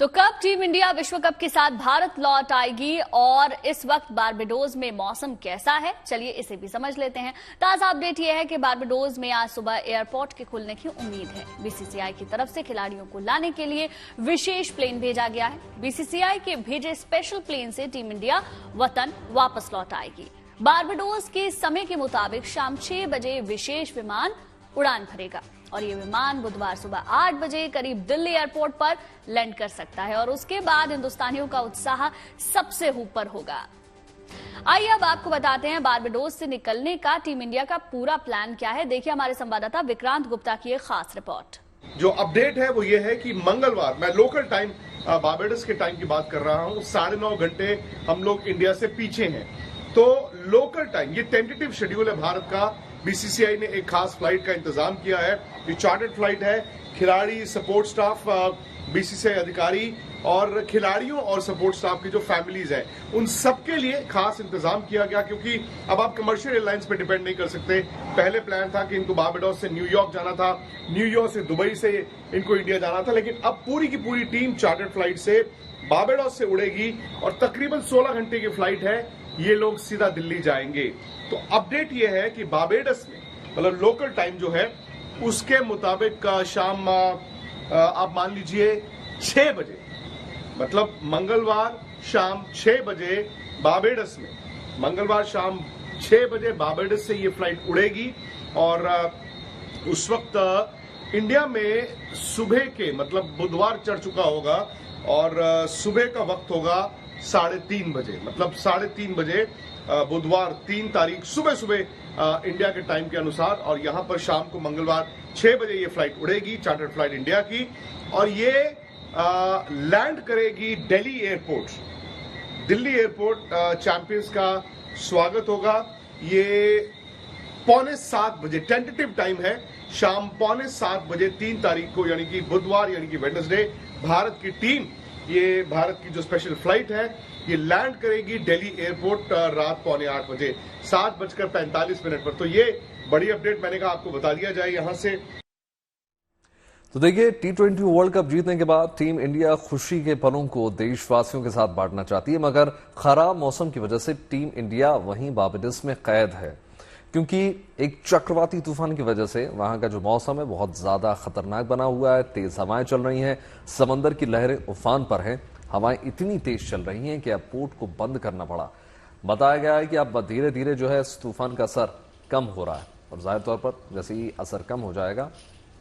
तो कब team India विश्व कप के साथ भारत लौट आएगी और इस वक्त बारबाडोस में मौसम कैसा है, चलिए इसे भी समझ लेते हैं। ताजा अपडेट यह है कि बारबाडोस में आज सुबह एयरपोर्ट के खुलने की उम्मीद है। बीसीसीआई की तरफ से खिलाड़ियों को लाने के लिए विशेष प्लेन भेजा गया है। बीसीसीआई के भेजे स्पेशल प्लेन से टीम इंडिया वतन वापस लौट आएगी। बारबाडोस के समय के मुताबिक शाम 6 बजे विशेष विमान उड़ान भरेगा और ये विमान बुधवार सुबह 8 बजे करीब दिल्ली एयरपोर्ट पर लैंड कर सकता है और उसके बाद हिंदुस्तानियों का उत्साह सबसे ऊपर होगा। आइए अब आपको बताते हैं बारबाडोस से निकलने का टीम इंडिया का पूरा प्लान क्या है। देखिए हमारे संवाददाता विक्रांत गुप्ता की एक खास रिपोर्ट। जो अपडेट है वो ये है कि मंगलवार, मैं लोकल टाइम बारबाडोस के टाइम की बात कर रहा हूं, 9.5 घंटे हम लोग इंडिया से पीछे हैं। तो लोकल टाइम, ये टेंटेटिव शेड्यूल है भारत का। बीसीसीआई ने एक खास फ्लाइट का इंतजाम किया है। ये चार्टर्ड फ्लाइट है। खिलाड़ी, सपोर्ट स्टाफ, बीसीसीआई अधिकारी और खिलाड़ियों और सपोर्ट स्टाफ की जो फैमिलीज हैं, उन सबके लिए खास इंतजाम किया गया, क्योंकि अब आप कमर्शियल एयरलाइंस पे डिपेंड नहीं कर सकते। पहले प्लान था कि इनको बारबाडोस से न्यूयॉर्क जाना था, न्यूयॉर्क से दुबई से इनको इंडिया जाना था, लेकिन अब पूरी की पूरी टीम चार्टर्ड फ्लाइट से बारबाडोस से उड़ेगी और तकरीबन 16 घंटे की फ्लाइट है। ये लोग सीधा दिल्ली जाएंगे। तो अपडेट ये है कि बारबाडोस में, मतलब लोकल टाइम जो है उसके मुताबिक शाम आप मान लीजिए 6 बजे, मतलब मंगलवार शाम 6 बजे बारबाडोस में, मंगलवार शाम 6 बजे बारबाडोस से ये फ्लाइट उड़ेगी और उस वक्त इंडिया में सुबह के, मतलब बुधवार चढ़ चुका होगा और सुबह का वक्त होगा 3:30 बजे, मतलब 3:30 बजे बुधवार 3 तारीख सुबह इंडिया के टाइम के अनुसार। और यहां पर शाम को मंगलवार 6 बजे ये फ्लाइट उड़ेगी, चार्टर्ड फ्लाइट इंडिया की, और ये लैंड करेगी Delhi airport. Delhi airport champions का स्वागत होगा। ये 6:45 बजे टेंटेटिव टाइम है, शाम 6:45 बजे 3 तारीख को, यानी कि बुधवार, यानी कि वेडनेसडे, भारत की टीम, ये भारत की जो स्पेशल फ्लाइट है, ये लैंड करेगी दिल्ली एयरपोर्ट रात 7:45 बजे, 7:45 पर। तो ये बड़ी अपडेट मैंने कहा आपको बता दिया जाए यहां से। तो देखिए, T20 वर्ल्ड कप जीतने के बाद टीम इंडिया खुशी के पलों को देशवासियों के साथ बांटना चाहती है, मगर खराब मौसम की वजह से टीम इंडिया वहीं बारबाडोस में कैद है, क्योंकि एक चक्रवाती तूफान की वजह से वहां का जो मौसम है बहुत ज्यादा खतरनाक बना हुआ है। तेज हवाएं चल रही हैं, समंदर की लहरें उफान पर हैं। हवाएं इतनी तेज चल रही हैं कि अब पोर्ट को बंद करना पड़ा। बताया गया है कि अब धीरे धीरे जो है इस तूफान का असर कम हो रहा है और जाहिर तौर पर जैसे ही असर कम हो जाएगा,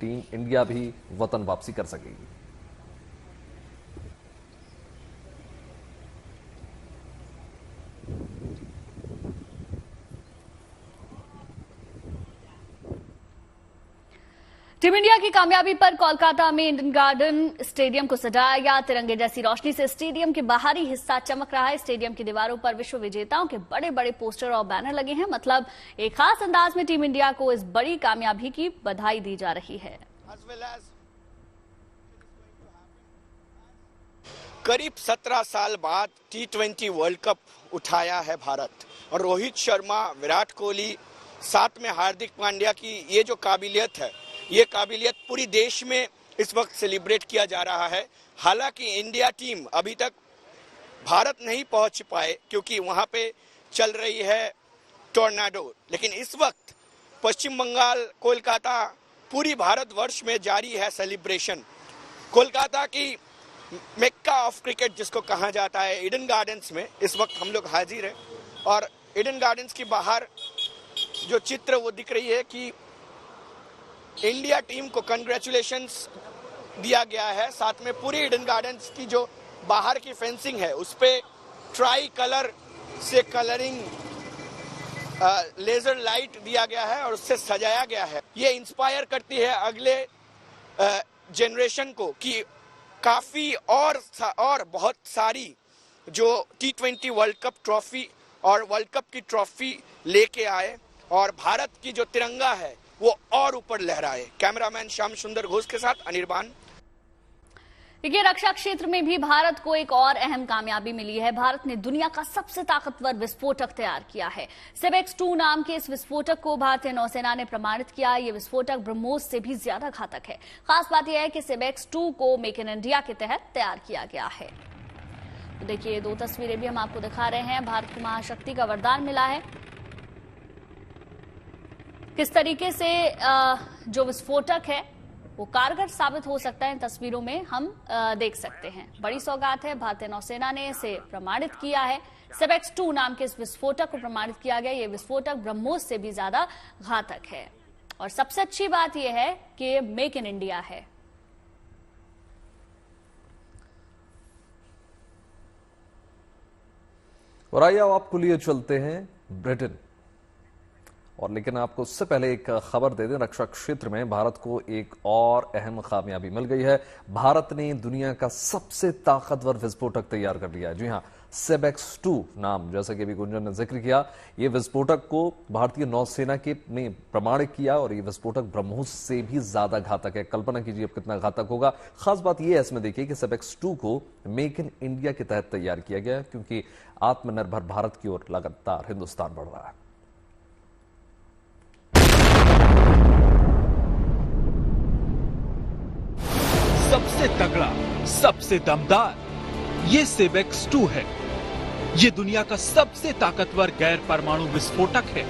टीम इंडिया भी वतन वापसी कर सकेगी। टीम इंडिया की कामयाबी पर कोलकाता में ईडन गार्डन स्टेडियम को सजाया गया। तिरंगे जैसी रोशनी से स्टेडियम के बाहरी हिस्सा चमक रहा है। स्टेडियम की दीवारों पर विश्व विजेताओं के बड़े बड़े पोस्टर और बैनर लगे हैं। मतलब एक खास अंदाज में टीम इंडिया को इस बड़ी कामयाबी की बधाई दी जा रही है। करीब 17 साल बाद T20 वर्ल्ड कप उठाया है भारत, और रोहित शर्मा, विराट कोहली, साथ में हार्दिक पांड्या की ये जो काबिलियत है, ये काबिलियत पूरी देश में इस वक्त सेलिब्रेट किया जा रहा है। हालांकि इंडिया टीम अभी तक भारत नहीं पहुंच पाए क्योंकि वहां पे चल रही है टोर्नाडो, लेकिन इस वक्त पश्चिम बंगाल, कोलकाता, पूरी भारतवर्ष में जारी है सेलिब्रेशन। कोलकाता की मेक्का ऑफ क्रिकेट जिसको कहा जाता है, ईडन गार्डन्स में इस वक्त हम लोग हाजिर हैं और ईडन गार्डन्स की बाहर जो चित्र वो दिख रही है कि इंडिया टीम को कंग्रेचुलेशंस दिया गया है। साथ में पूरी ईडन गार्डन्स की जो बाहर की फेंसिंग है उस पे ट्राई कलर से कलरिंग लेजर लाइट दिया गया है और उससे सजाया गया है। ये इंस्पायर करती है अगले जनरेशन को कि काफी और बहुत सारी जो T20 वर्ल्ड कप ट्रॉफी और वर्ल्ड कप की ट्रॉफी लेके आए और भारत की जो तिरंगा है वो और ऊपर लहराए। कैमरामैन श्याम सुंदर घोष के साथ अनिर्बान। देखिए, रक्षा क्षेत्र में भी भारत को एक और अहम कामयाबी मिली है। भारत ने दुनिया का सबसे ताकतवर विस्फोटक तैयार किया है। सेबेक्स 2 नाम के इस विस्फोटक को भारतीय नौसेना ने प्रमाणित किया। ये विस्फोटक ब्रह्मोस से भी ज्यादा घातक है। खास बात यह है कि सेबेक्स 2 को मेक इन इंडिया के तहत तैयार किया गया है। तो देखिए, 2 तस्वीरें भी हम आपको दिखा रहे हैं। भारत को महाशक्ति का वरदान मिला है। किस तरीके से जो विस्फोटक है वो कारगर साबित हो सकता है, इन तस्वीरों में हम देख सकते हैं। बड़ी सौगात है, भारतीय नौसेना ने इसे प्रमाणित किया है। सेबेक्स 2 नाम के इस विस्फोटक को प्रमाणित किया गया। ये विस्फोटक ब्रह्मोस से भी ज्यादा घातक है और सबसे अच्छी बात यह है कि मेक इन इंडिया है। और आइए आपको लिए चलते हैं ब्रिटेन, और लेकिन आपको उससे पहले एक खबर दे दें। रक्षा क्षेत्र में भारत को एक और अहम कामयाबी मिल गई है। भारत ने दुनिया का सबसे ताकतवर विस्फोटक तैयार कर लिया है। जी हां, सेबेक्स 2 नाम, जैसा कि अभी गुंजन ने जिक्र किया, ये विस्फोटक को भारतीय नौसेना के ने प्रमाणित किया और ये विस्फोटक ब्रह्मोस से भी ज्यादा घातक है। कल्पना कीजिए अब कितना घातक होगा। खास बात यह है इसमें देखिए कि सेबेक्स 2 को मेक इन इंडिया के तहत तैयार किया गया है, क्योंकि आत्मनिर्भर भारत की ओर लगातार हिंदुस्तान बढ़ रहा है। सबसे तगड़ा, सबसे दमदार ये सेबेक्स 2 है। ये दुनिया का सबसे ताकतवर गैर परमाणु विस्फोटक है,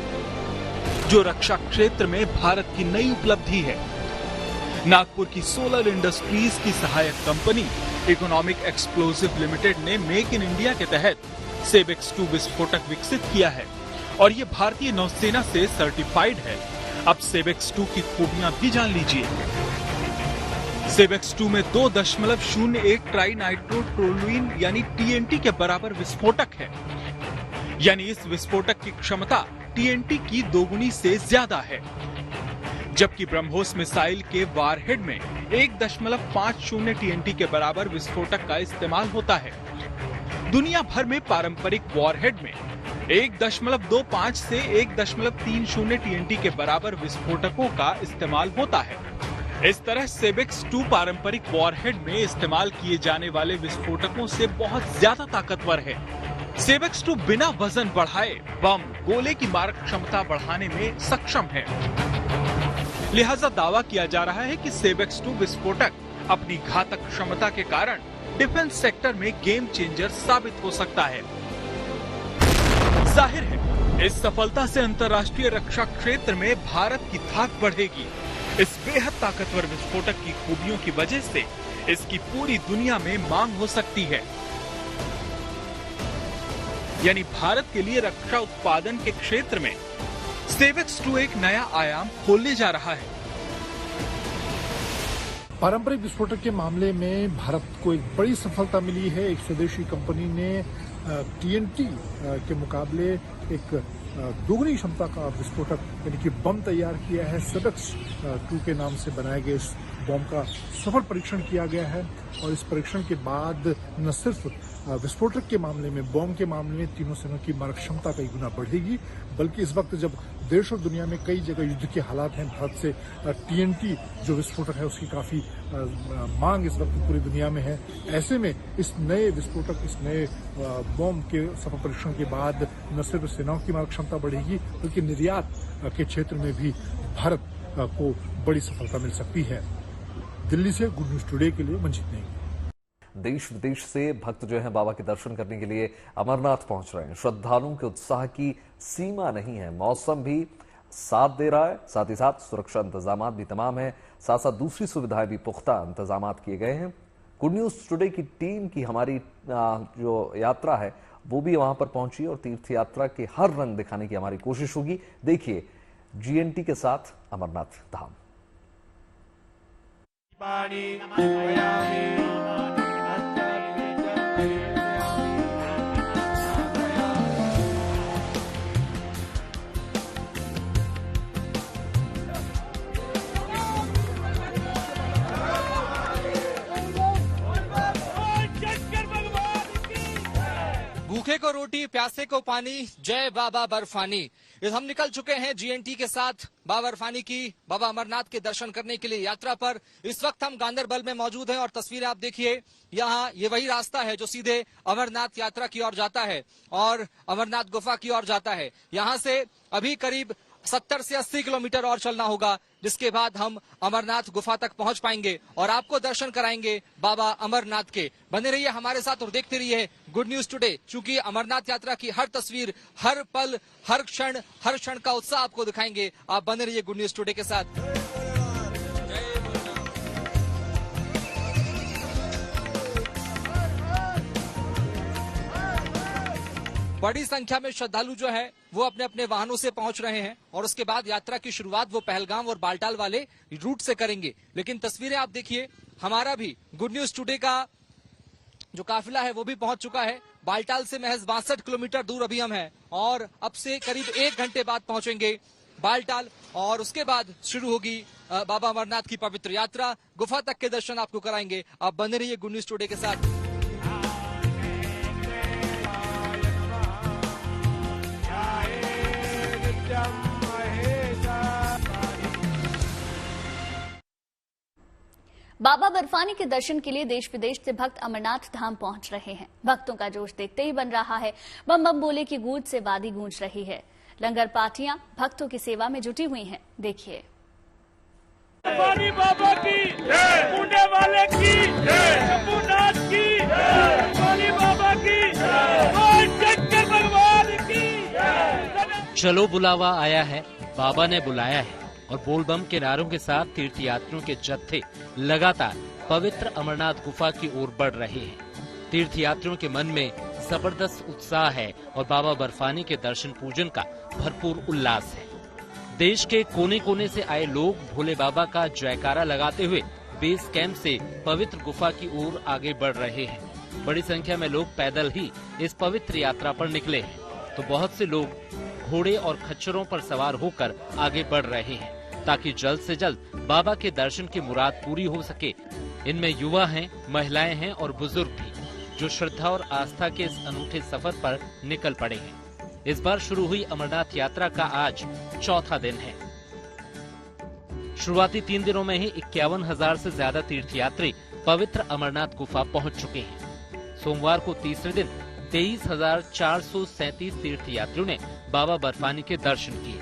जो रक्षा क्षेत्र में भारत की नई उपलब्धि है। नागपुर की सोलर इंडस्ट्रीज की सहायक कंपनी इकोनॉमिक एक्सप्लोसिव लिमिटेड ने मेक इन इंडिया के तहत सेबेक्स 2 विस्फोटक विकसित किया है और ये भारतीय नौसेना से सर्टिफाइड है। अब सेबेक्स 2 की खूबियां भी जान लीजिए। सेबेक्स 2 में 2.01 ट्राई नाइट्रोटोलुइन यानी TNT के बराबर विस्फोटक है। यानी इस विस्फोटक की क्षमता TNT की 2 गुनी से ज्यादा है। जबकि ब्रह्मोस मिसाइल के वारहेड में 1.50 TNT के बराबर विस्फोटक का इस्तेमाल होता है। दुनिया भर में पारंपरिक वॉरहेड में 1.25 से 1.30 TNT के बराबर विस्फोटकों का इस्तेमाल होता है। इस तरह सेबेक्स 2 पारंपरिक वॉरहेड में इस्तेमाल किए जाने वाले विस्फोटकों से बहुत ज्यादा ताकतवर है। सेबेक्स 2 बिना वजन बढ़ाए बम गोले की मारक क्षमता बढ़ाने में सक्षम है। लिहाजा दावा किया जा रहा है कि सेबेक्स 2 विस्फोटक अपनी घातक क्षमता के कारण डिफेंस सेक्टर में गेम चेंजर साबित हो सकता है। जाहिर है, इस सफलता से अंतर्राष्ट्रीय रक्षा क्षेत्र में भारत की धाक बढ़ेगी। इस बेहद ताकतवर विस्फोटक की खूबियों की वजह से इसकी पूरी दुनिया में मांग हो सकती है। यानी भारत के लिए रक्षा उत्पादन के क्षेत्र में सेबेक्स 2 एक नया आयाम खोलने जा रहा है। पारंपरिक विस्फोटक के मामले में भारत को एक बड़ी सफलता मिली है। एक स्वदेशी कंपनी ने TNT के मुकाबले एक दोगुनी क्षमता का विस्फोटक यानी कि बम तैयार किया है। सेबेक्स 2 के नाम से बनाए गए इस बम का सफल परीक्षण किया गया है और इस परीक्षण के बाद न सिर्फ विस्फोटक के मामले में, बम के मामले में तीनों सेनाओं की मारक क्षमता कई गुना बढ़ेगी, बल्कि इस वक्त जब देश और दुनिया में कई जगह युद्ध के हालात हैं, भारत से TNT जो विस्फोटक है उसकी काफी मांग इस वक्त पूरी दुनिया में है। ऐसे में इस नए विस्फोटक, इस नए बम के सफल परीक्षण के बाद न सिर्फ सेनाओं की मारक क्षमता बढ़ेगी, बल्कि निर्यात के क्षेत्र में भी भारत को बड़ी सफलता मिल सकती है। दिल्ली से गुड न्यूज टुडे के लिए मंजीत नेगी। देश विदेश से भक्त जो हैं बाबा के दर्शन करने के लिए अमरनाथ पहुंच रहे हैं। श्रद्धालुओं के उत्साह की सीमा नहीं है। मौसम भी साथ दे रहा है, साथ ही साथ सुरक्षा इंतजाम भी तमाम है, साथ साथ दूसरी सुविधाएं भी पुख्ता इंतजाम किए गए हैं। गुड न्यूज टुडे की टीम की हमारी जो यात्रा है वो भी वहां पर पहुंची और तीर्थ यात्रा के हर रंग दिखाने की हमारी कोशिश होगी। देखिए GNT के साथ अमरनाथ धाम। भूखे को रोटी, प्यासे को पानी, जय बाबा बर्फानी। हम निकल चुके हैं GNT के साथ बाबा बर्फानी की बाबा अमरनाथ के दर्शन करने के लिए यात्रा पर। इस वक्त हम गांदरबल में मौजूद हैं और तस्वीरें आप देखिए, यहाँ ये वही रास्ता है जो सीधे अमरनाथ यात्रा की ओर जाता है और अमरनाथ गुफा की ओर जाता है। यहाँ से अभी करीब 70 से 80 किलोमीटर और चलना होगा, जिसके बाद हम अमरनाथ गुफा तक पहुंच पाएंगे और आपको दर्शन कराएंगे बाबा अमरनाथ के। बने रहिए हमारे साथ और देखते रहिए गुड न्यूज टुडे, क्योंकि अमरनाथ यात्रा की हर तस्वीर, हर पल, हर क्षण का उत्साह आपको दिखाएंगे। आप बने रहिए गुड न्यूज टुडे के साथ। बड़ी संख्या में श्रद्धालु जो है वो अपने अपने वाहनों से पहुंच रहे हैं और उसके बाद यात्रा की शुरुआत वो पहलगाम और बालटाल वाले रूट से करेंगे। लेकिन तस्वीरें आप देखिए, हमारा भी गुड न्यूज टुडे का जो काफिला है वो भी पहुंच चुका है। बालटाल से महज 62 किलोमीटर दूर अभी हम हैं और अब से करीब 1 घंटे बाद पहुंचेंगे बालटाल और उसके बाद शुरू होगी बाबा अमरनाथ की पवित्र यात्रा। गुफा तक के दर्शन आपको कराएंगे। आप बने रहिए गुड न्यूज टुडे के साथ। बाबा बर्फानी के दर्शन के लिए देश विदेश से भक्त अमरनाथ धाम पहुंच रहे हैं। भक्तों का जोश देखते ही बन रहा है। बम बम बोले की गूंज से वादी गूंज रही है। लंगर पार्टियां भक्तों की सेवा में जुटी हुई हैं। देखिए। बर्फानी बाबा की जय, मुंडे वाले की जय, शंभूनाथ की जय, बर्फानी बाबा की जय, शंकर भगवान की जय। चलो बुलावा आया है, बाबा ने बुलाया है और बोलबम के नारों के साथ तीर्थयात्रियों के जत्थे लगातार पवित्र अमरनाथ गुफा की ओर बढ़ रहे हैं। तीर्थयात्रियों के मन में जबरदस्त उत्साह है और बाबा बर्फानी के दर्शन पूजन का भरपूर उल्लास है। देश के कोने कोने से आए लोग भोले बाबा का जयकारा लगाते हुए बेस कैंप से पवित्र गुफा की ओर आगे बढ़ रहे हैं। बड़ी संख्या में लोग पैदल ही इस पवित्र यात्रा पर निकले हैं, तो बहुत से लोग घोड़े और खच्चरों पर सवार होकर आगे बढ़ रहे हैं ताकि जल्द से जल्द बाबा के दर्शन की मुराद पूरी हो सके। इनमें युवा हैं, महिलाएं हैं और बुजुर्ग भी, जो श्रद्धा और आस्था के इस अनूठे सफर पर निकल पड़े हैं। इस बार शुरू हुई अमरनाथ यात्रा का आज चौथा दिन है। शुरुआती 3 दिनों में ही 51,000 से ज्यादा तीर्थयात्री पवित्र अमरनाथ गुफा पहुंच चुके हैं। सोमवार को तीसरे दिन 23,437 तीर्थयात्रियों ने बाबा बर्फानी के दर्शन किए।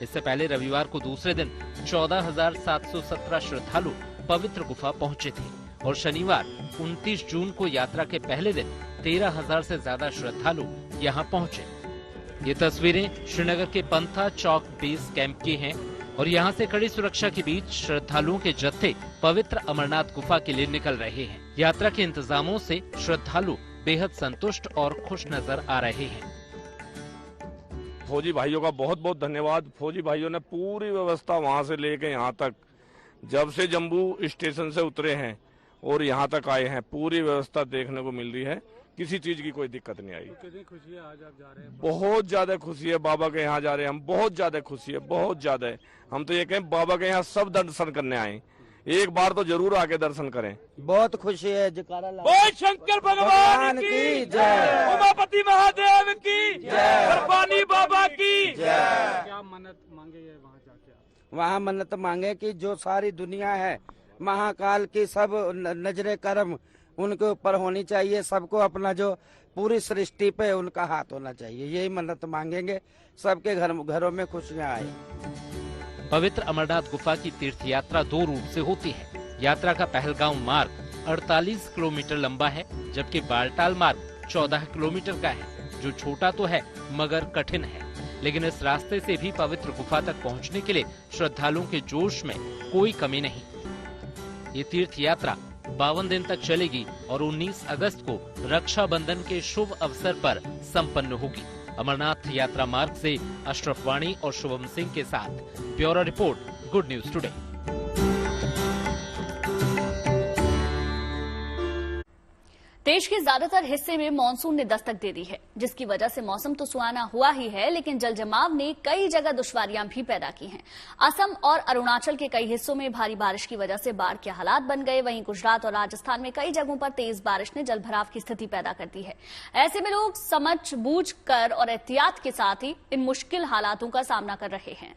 इससे पहले रविवार को दूसरे दिन 14,717 श्रद्धालु पवित्र गुफा पहुंचे थे और शनिवार 29 जून को यात्रा के पहले दिन 13,000 से ज्यादा श्रद्धालु यहां पहुंचे। ये तस्वीरें श्रीनगर के पंथा चौक बेस कैंप की हैं और यहां से कड़ी सुरक्षा के बीच श्रद्धालुओं के जत्थे पवित्र अमरनाथ गुफा के लिए निकल रहे हैं। यात्रा के इंतजामों से श्रद्धालु बेहद संतुष्ट और खुश नजर आ रहे हैं। फौजी भाइयों का बहुत बहुत धन्यवाद। फौजी भाइयों ने पूरी व्यवस्था वहां से लेके यहाँ तक, जब से जम्मू स्टेशन से उतरे हैं और यहाँ तक आए हैं, पूरी व्यवस्था देखने को मिल रही है। किसी चीज की कोई दिक्कत नहीं आई। कितनी खुशी है आज आप जा रहे हैं? बहुत ज्यादा खुशी है, बाबा के यहाँ जा रहे हैं हम। बहुत ज्यादा खुशी है, बहुत ज्यादा है। हम तो ये कहें बाबा के यहाँ सब दर्शन करने आए, एक बार तो जरूर आके दर्शन करें। बहुत खुशी है। जयकारा बोल शंकर भगवान की जय, उमापति महादेव की जय, बर्फानी बाबा की जय। क्या मन्नत मांगे है वहाँ जाके? वहाँ मन्नत मांगे कि जो सारी दुनिया है महाकाल की सब नजरे कर्म उनके ऊपर होनी चाहिए। सबको अपना जो पूरी सृष्टि पे उनका हाथ होना चाहिए, यही मन्नत मांगेंगे। सबके घरों में खुशियाँ आए। पवित्र अमरनाथ गुफा की तीर्थ यात्रा 2 रूट से होती है। यात्रा का पहलगाम मार्ग 48 किलोमीटर लंबा है, जबकि बालटाल मार्ग 14 किलोमीटर का है, जो छोटा तो है मगर कठिन है। लेकिन इस रास्ते से भी पवित्र गुफा तक पहुंचने के लिए श्रद्धालुओं के जोश में कोई कमी नहीं। ये तीर्थ यात्रा 52 दिन तक चलेगी और 19 अगस्त को रक्षाबंधन के शुभ अवसर पर संपन्न होगी। अमरनाथ यात्रा मार्ग से अशरफ वाणी और शुभम सिंह के साथ bureau report, good news today. देश के ज्यादातर हिस्से में मानसून ने दस्तक दे दी है, जिसकी वजह से मौसम तो सुहाना हुआ ही है, लेकिन जलजमाव ने कई जगह दुश्वारियां भी पैदा की हैं। असम और अरुणाचल के कई हिस्सों में भारी बारिश की वजह से बाढ़ के हालात बन गए। वहीं गुजरात और राजस्थान में कई जगहों पर तेज बारिश ने जलभराव की स्थिति पैदा कर दी है। ऐसे में लोग समझ बूझ कर और एहतियात के साथ ही इन मुश्किल हालातों का सामना कर रहे हैं।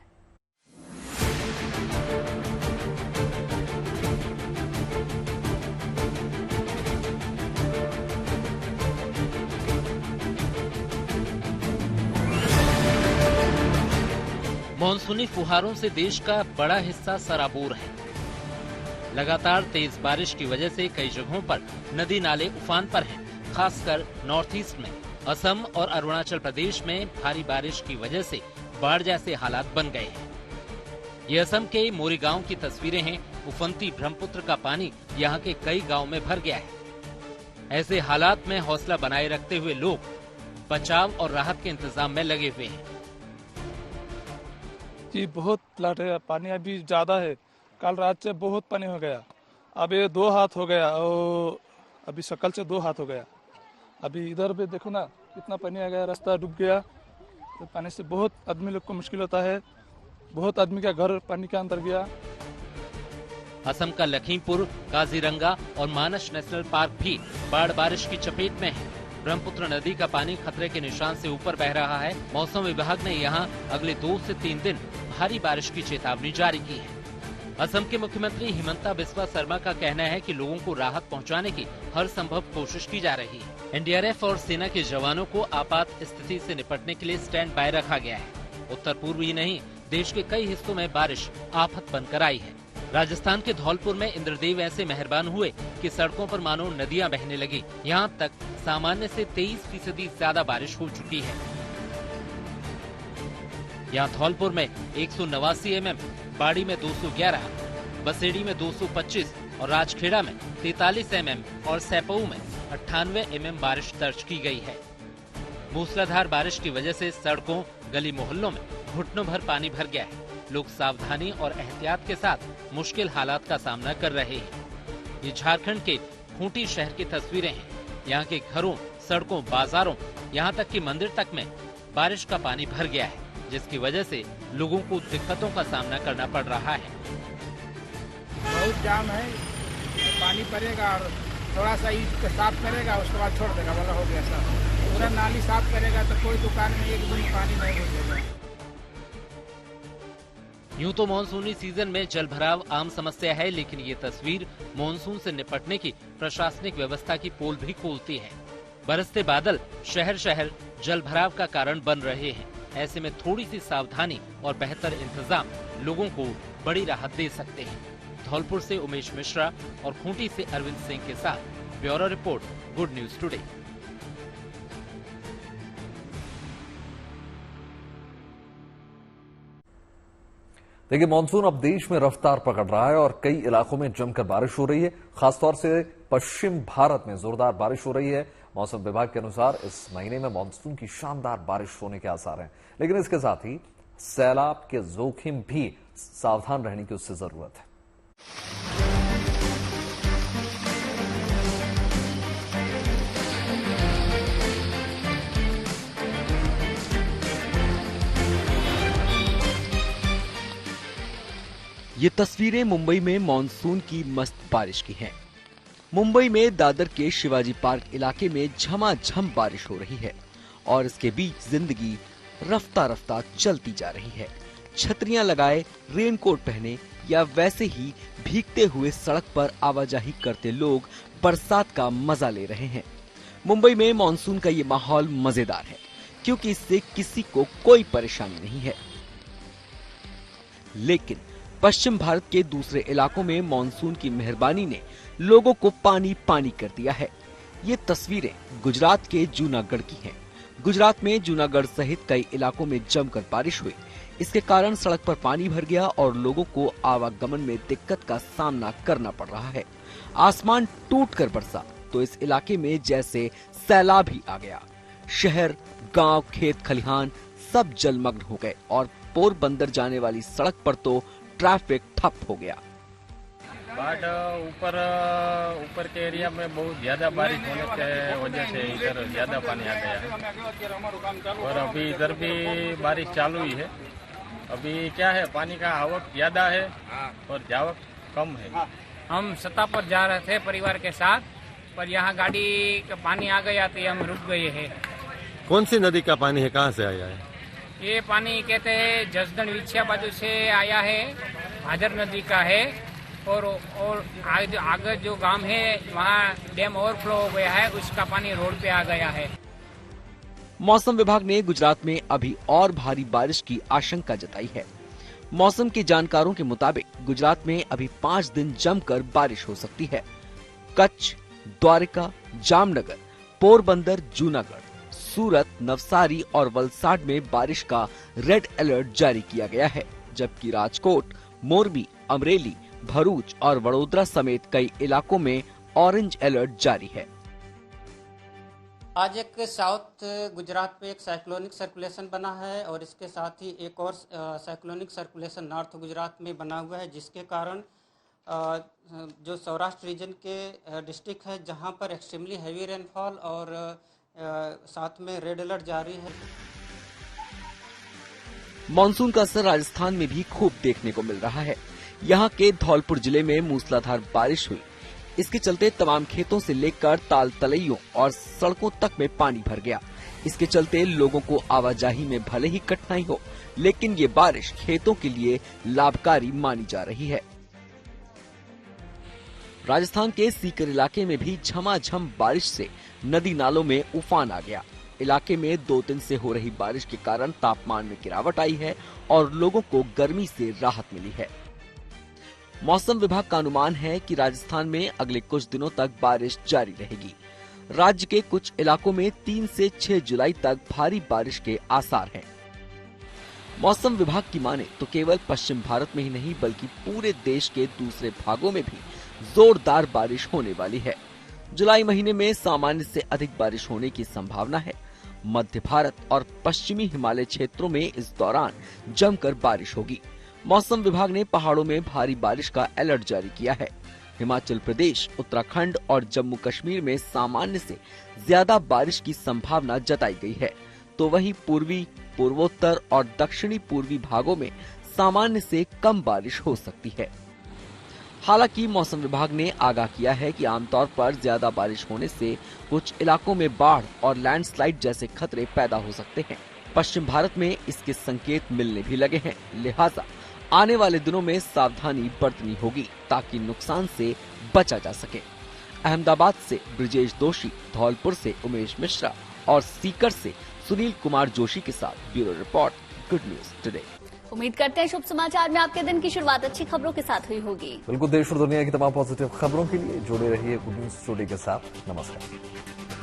मानसूनी फुहारों से देश का बड़ा हिस्सा सराबोर है। लगातार तेज बारिश की वजह से कई जगहों पर नदी नाले उफान पर हैं, खासकर नॉर्थ ईस्ट में। असम और अरुणाचल प्रदेश में भारी बारिश की वजह से बाढ़ जैसे हालात बन गए हैं। ये असम के मोरी गांव की तस्वीरें हैं। उफनती ब्रह्मपुत्र का पानी यहाँ के कई गाँव में भर गया है। ऐसे हालात में हौसला बनाए रखते हुए लोग बचाव और राहत के इंतजाम में लगे हुए हैं। जी बहुत फ्लड है, पानी अभी ज्यादा है। कल रात से बहुत पानी हो गया, अब ये 2 हाथ हो गया और अभी सकल से 2 हाथ हो गया। अभी इधर भी देखो ना कितना पानी आ गया, रास्ता डूब गया। तो पानी से बहुत आदमी लोग को मुश्किल होता है, बहुत आदमी का घर पानी के अंदर गया। असम का लखीमपुर, काजीरंगा और मानस नेशनल पार्क भी बाढ़ बारिश की चपेट में है। ब्रह्मपुत्र नदी का पानी खतरे के निशान से ऊपर बह रहा है। मौसम विभाग ने यहाँ अगले 2 से 3 दिन भारी बारिश की चेतावनी जारी की है। असम के मुख्यमंत्री हिमंता बिस्वा शर्मा का कहना है कि लोगों को राहत पहुंचाने की हर संभव कोशिश की जा रही है। एनडीआरएफ और सेना के जवानों को आपात स्थिति से निपटने के लिए स्टैंड बाय रखा गया है। उत्तर पूर्व ही नहीं, देश के कई हिस्सों में बारिश आफत बनकर आई है। राजस्थान के धौलपुर में इंद्रदेव ऐसे मेहरबान हुए कि सड़कों पर मानो नदियां बहने लगी। यहाँ तक सामान्य से 23% ज्यादा बारिश हो चुकी है। यहाँ धौलपुर में 189 mm, बाड़ी में 211, बसेड़ी में 225 और राजखेड़ा में 43 mm और सैपऊ में 98 mm बारिश दर्ज की गई है। मूसलाधार बारिश की वजह से सड़कों, गली मोहल्लों में घुटनों भर पानी भर गया है। लोग सावधानी और एहतियात के साथ मुश्किल हालात का सामना कर रहे हैं। ये झारखंड के खूंटी शहर की तस्वीरें हैं। यहाँ के घरों, सड़कों, बाजारों, यहाँ तक कि मंदिर तक में बारिश का पानी भर गया है, जिसकी वजह से लोगों को दिक्कतों का सामना करना पड़ रहा है। बहुत जाम है, पानी पड़ेगा और थोड़ा सा ईट साफ करेगा, उसके बाद छोड़ देगा, बोला हो गया साफ। पूरा नाली साफ करेगा तो कोई दुकान में एक दिन पानी नहीं घुसेगा। यूं तो मानसूनी सीजन में जलभराव आम समस्या है, लेकिन ये तस्वीर मानसून से निपटने की प्रशासनिक व्यवस्था की पोल भी खोलती है। बरसते बादल शहर शहर जलभराव का कारण बन रहे हैं। ऐसे में थोड़ी सी सावधानी और बेहतर इंतजाम लोगों को बड़ी राहत दे सकते हैं। धौलपुर से उमेश मिश्रा और खूंटी से अरविंद सिंह के साथ bureau report, good news today. देखिए, मानसून अब देश में रफ्तार पकड़ रहा है और कई इलाकों में जमकर बारिश हो रही है। खासतौर से पश्चिम भारत में जोरदार बारिश हो रही है। मौसम विभाग के अनुसार इस महीने में मानसून की शानदार बारिश होने के आसार हैं, लेकिन इसके साथ ही सैलाब के जोखिम भी सावधान रहने की उससे जरूरत है। ये तस्वीरें मुंबई में मानसून की मस्त बारिश की हैं। मुंबई में दादर के शिवाजी पार्क इलाके में झमाझम बारिश हो रही है और इसके बीच जिंदगी रफ्ता रफ्ता चलती जा रही है। छतरियां लगाए, रेनकोट पहने या वैसे ही भीगते हुए सड़क पर आवाजाही करते लोग बरसात का मजा ले रहे हैं। मुंबई में मानसून का ये माहौल मजेदार है क्योंकि इससे किसी को कोई परेशानी नहीं है। लेकिन पश्चिम भारत के दूसरे इलाकों में मानसून की मेहरबानी ने लोगों को पानी पानी कर दिया है। ये तस्वीरें गुजरात के जूनागढ़ की हैं। गुजरात में जूनागढ़ सहित कई इलाकों में जमकर बारिश हुई। इसके कारण सड़क पर पानी भर गया और लोगों को आवागमन में दिक्कत का सामना करना पड़ रहा है। आसमान टूटकर बरसा तो इस इलाके में जैसे सैलाब ही आ गया। शहर, गांव, खेत खलिहान सब जलमग्न हो गए और पोरबंदर जाने वाली सड़क पर तो ट्रैफिक ठप हो गया। बाढ़ ऊपर के एरिया में बहुत ज्यादा बारिश होने के वजह से इधर ज्यादा पानी आ गया है और अभी इधर भी बारिश चालू ही है। अभी क्या है, पानी का आवक ज्यादा है और जावक कम है। हम सत्ता पर जा रहे थे परिवार के साथ, पर यहाँ गाड़ी का पानी आ गया तो हम रुक गए हैं। कौन सी नदी का पानी है, कहाँ से आया है? ये पानी कहते हैं जसदन विछिया बाजू से आया है, भादर नदी का है और आगे जो गांव है वहाँ डैम ओवरफ्लो हो गया है, उसका पानी रोड पे आ गया है। मौसम विभाग ने गुजरात में अभी और भारी बारिश की आशंका जताई है। मौसम के जानकारों के मुताबिक गुजरात में अभी 5 दिन जमकर बारिश हो सकती है। कच्छ, द्वारका, जामनगर, पोरबंदर, जूनागढ़, सूरत, नवसारी और वलसाड में बारिश का रेड अलर्ट जारी किया गया है, जबकि राजकोट, मोरबी, अमरेली, भरूच और वडोदरा समेत कई इलाकों में ऑरेंज अलर्ट जारी है। आज एक साउथ गुजरात पे एक साइक्लोनिक सर्कुलेशन बना है और इसके साथ ही एक और साइक्लोनिक सर्कुलेशन नॉर्थ गुजरात में बना हुआ है, जिसके कारण जो सौराष्ट्र रीजन के डिस्ट्रिक्ट है जहां पर एक्सट्रीमली हैवी रेनफॉल और साथ में रेड अलर्ट जारी है। मानसून का असर राजस्थान में भी खूब देखने को मिल रहा है। यहाँ के धौलपुर जिले में मूसलाधार बारिश हुई, इसके चलते तमाम खेतों से लेकर ताल तलैयों और सड़कों तक में पानी भर गया। इसके चलते लोगों को आवाजाही में भले ही कठिनाई हो, लेकिन ये बारिश खेतों के लिए लाभकारी मानी जा रही है। राजस्थान के सीकर इलाके में भी झमाझम बारिश से नदी नालों में उफान आ गया। इलाके में 2 दिन से हो रही बारिश के कारण तापमान में गिरावट आई है और लोगों को गर्मी से राहत मिली है। मौसम विभाग का अनुमान है कि राजस्थान में अगले कुछ दिनों तक बारिश जारी रहेगी। राज्य के कुछ इलाकों में 3 से 6 जुलाई तक भारी बारिश के आसार हैं। मौसम विभाग की माने तो केवल पश्चिम भारत में ही नहीं बल्कि पूरे देश के दूसरे भागों में भी जोरदार बारिश होने वाली है। जुलाई महीने में सामान्य से अधिक बारिश होने की संभावना है। मध्य भारत और पश्चिमी हिमालय क्षेत्रों में इस दौरान जमकर बारिश होगी। मौसम विभाग ने पहाड़ों में भारी बारिश का अलर्ट जारी किया है। हिमाचल प्रदेश, उत्तराखंड और जम्मू कश्मीर में सामान्य से ज्यादा बारिश की संभावना जताई गई है, तो वहीं पूर्वी, पूर्वोत्तर और दक्षिणी पूर्वी भागों में सामान्य से कम बारिश हो सकती है। हालांकि मौसम विभाग ने आगाह किया है कि आमतौर पर ज्यादा बारिश होने से कुछ इलाकों में बाढ़ और लैंडस्लाइड जैसे खतरे पैदा हो सकते हैं। पश्चिम भारत में इसके संकेत मिलने भी लगे हैं, लिहाजा आने वाले दिनों में सावधानी बरतनी होगी ताकि नुकसान से बचा जा सके। अहमदाबाद से ब्रिजेश दोषी, धौलपुर से उमेश मिश्रा और सीकर से सुनील कुमार जोशी के साथ bureau report, good news today. उम्मीद करते हैं शुभ समाचार में आपके दिन की शुरुआत अच्छी खबरों के साथ हुई होगी। बिल्कुल, देश और दुनिया की तमाम पॉजिटिव खबरों के लिए जुड़े रहिए गुड न्यूज टुडे के साथ। नमस्कार।